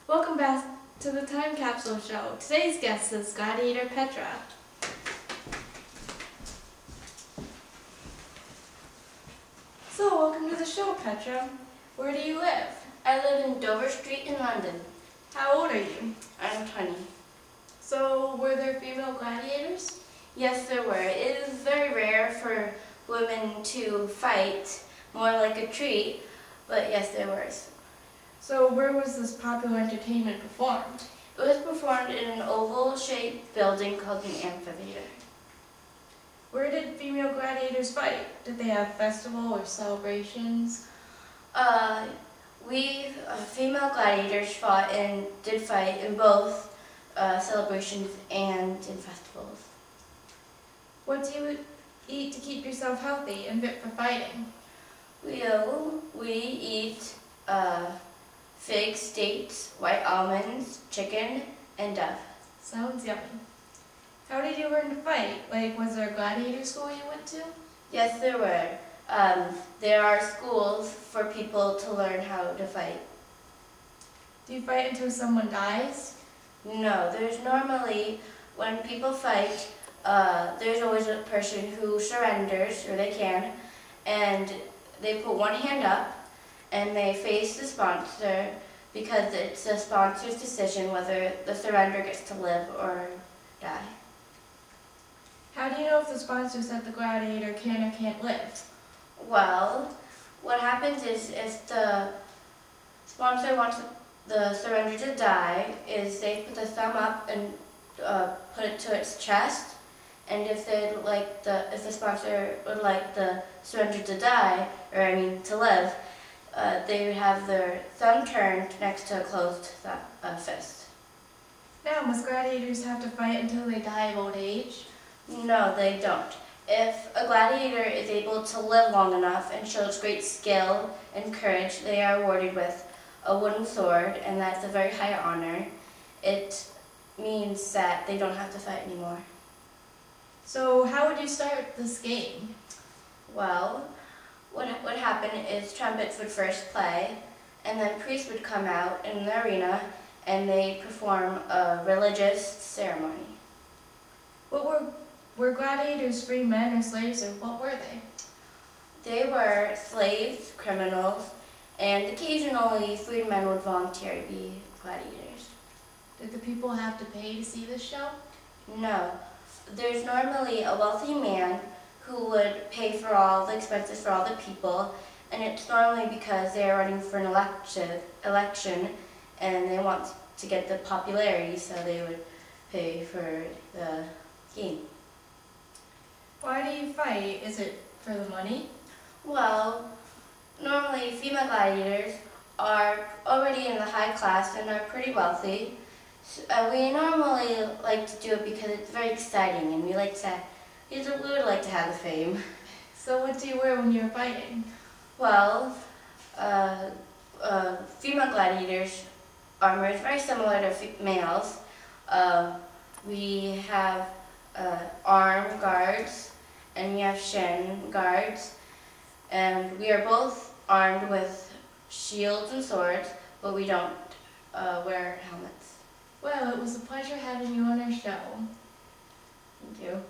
Welcome back to the Time Capsule Show. Today's guest is Gladiator Petrea. So, welcome to the show, Petrea. Where do you live? I live in Dover Street in London. How old are you? I'm 20. So, were there female gladiators? Yes, there were. It is very rare for women to fight, more like a treat, but yes, there was. So, where was this popular entertainment performed? It was performed in an oval-shaped building called an amphitheater. Where did female gladiators fight? Did they have festival or celebrations? Female gladiators did fight in both celebrations and in festivals. What do you eat to keep yourself healthy and fit for fighting? We eat figs, dates, white almonds, chicken, and dove. Sounds yummy. How did you learn to fight? Like, was there a gladiator school you went to? Yes, there were. There are schools for people to learn how to fight. Do you fight until someone dies? No, there's normally, when people fight, there's always a person who surrenders, or they can, and they put one hand up and they face the sponsor because it's the sponsor's decision whether the surrender gets to live or die. How do you know if the sponsor said the gladiator can or can't live? Well, what happens is if the sponsor wants the surrender to die, is they put the thumb up and put it to its chest, and if the sponsor would like the surrender to die, to live, they would have their thumb turned next to a closed fist. Now, must gladiators have to fight until they die of old age? No, they don't. If a gladiator is able to live long enough and shows great skill and courage, they are awarded with a wooden sword, and that's a very high honor. It means that they don't have to fight anymore. So how would you start this game? Well, what would happen is trumpets would first play, and then priests would come out in the arena, and they perform a religious ceremony. Were gladiators free men or slaves, or what were they? They were slaves, criminals, and occasionally freedmen would volunteer to be gladiators. Did the people have to pay to see this show? No. There's normally a wealthy man who would pay for all the expenses for all the people, and it's normally because they are running for an election and they want to get the popularity, so they would pay for the game. Why do you fight? Is it for the money? Well, normally female gladiators are already in the high class and are pretty wealthy. We normally like to do it because it's very exciting, and we would like to have the fame. So what do you wear when you're fighting? Well, female gladiators' armor is very similar to males. We have arm guards and we have shin guards, and we are both armed with shields and swords, but we don't wear helmets. Well, it was a pleasure having you on our show. Thank you.